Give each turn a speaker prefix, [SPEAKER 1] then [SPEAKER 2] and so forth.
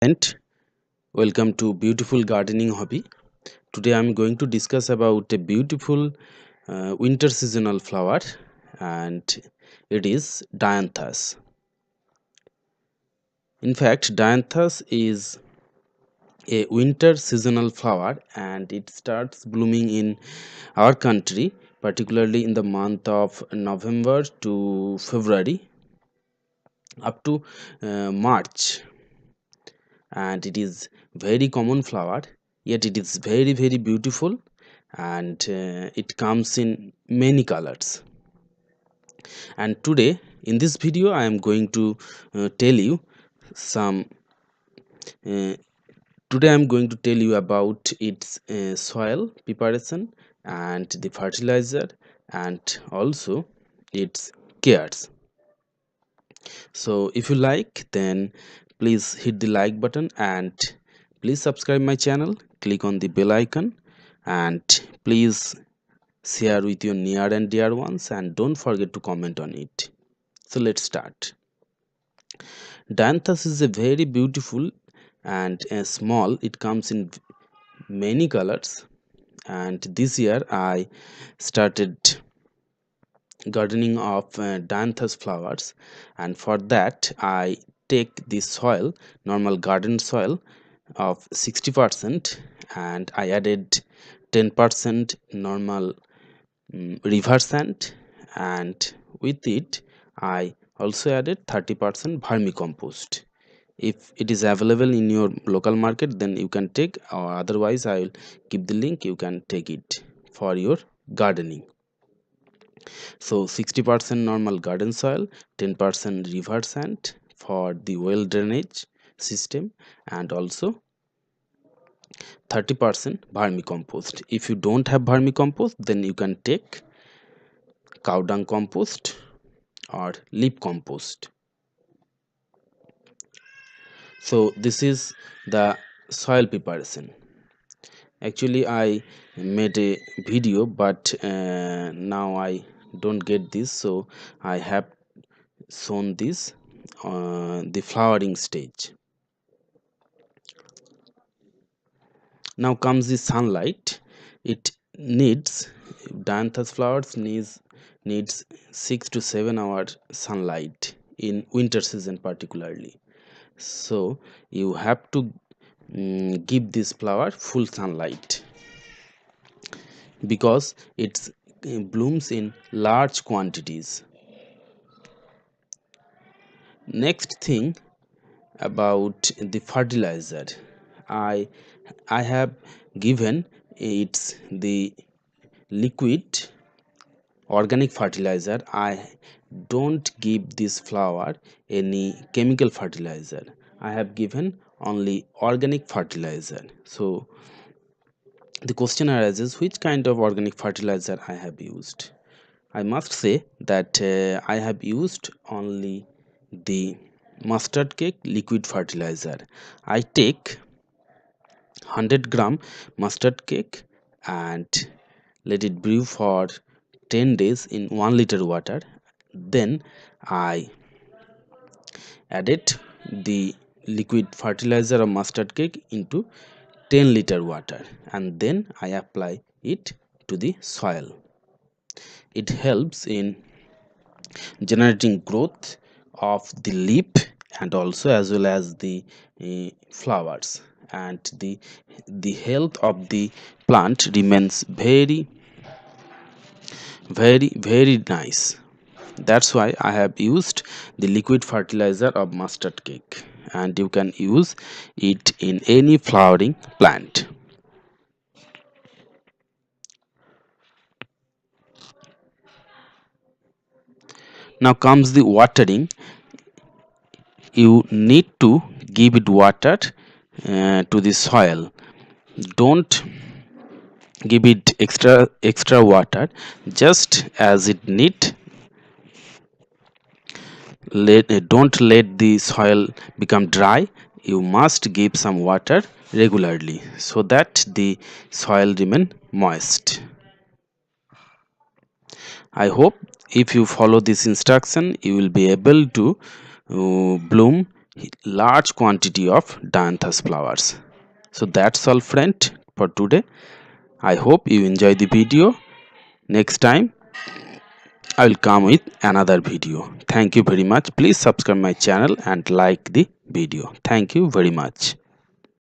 [SPEAKER 1] And welcome to Beautiful Gardening Hobby. Today I'm going to discuss about a beautiful winter seasonal flower, and it is Dianthus. In fact, Dianthus is a winter seasonal flower and it starts blooming in our country, particularly in the month of November to February up to March, and it is very common flower, yet it is very beautiful, and it comes in many colors. And today in this video I am going to tell you some uh, today I am going to tell you about its soil preparation and the fertilizer and also its cares. So if you like, then please hit the like button and please subscribe my channel, click on the bell icon, and please share with your near and dear ones, and don't forget to comment on it. So let's start. Dianthus is a very beautiful and small. It comes in many colors, and this year I started gardening of Dianthus flowers, and for that I take the soil, normal garden soil of 60%, and I added 10% normal river sand, and with it I also added 30% vermicompost. If it is available in your local market, then you can take, or otherwise I will give the link, you can take it for your gardening. So 60% normal garden soil, 10% river sand for the well drainage system, and also 30% vermicompost. If you don't have vermicompost, then you can take cow dung compost or leaf compost. So this is the soil preparation. Actually I made a video, but now I don't get this, so I have shown this the flowering stage. Now comes the sunlight. It needs Dianthus flowers needs 6 to 7 hours sunlight in winter season particularly. So you have to give this flower full sunlight, because it blooms in large quantities. Next thing about the fertilizer, I I have given it's the liquid organic fertilizer. I don't give this flower any chemical fertilizer. I have given only organic fertilizer. So the question arises, which kind of organic fertilizer I have used? I must say that I have used only the mustard cake liquid fertilizer. I take 100 gram mustard cake and let it brew for 10 days in 1 liter water. Then I added the liquid fertilizer of mustard cake into 10-liter water, and then I apply it to the soil. It helps in generating growth of the leaf and also as well as the flowers, and the health of the plant remains very nice. That's why I have used the liquid fertilizer of mustard cake, and you can use it in any flowering plant. Now comes the watering. You need to give it water to the soil. Don't give it extra water, just as it need. Don't let the soil become dry. You must give some water regularly so that the soil remain moist. I hope if you follow this instruction, you will be able to bloom large quantity of Dianthus flowers. So that's all friend for today. I hope you enjoy the video. Next time I will come with another video. Thank you very much. Please subscribe my channel and like the video. Thank you very much.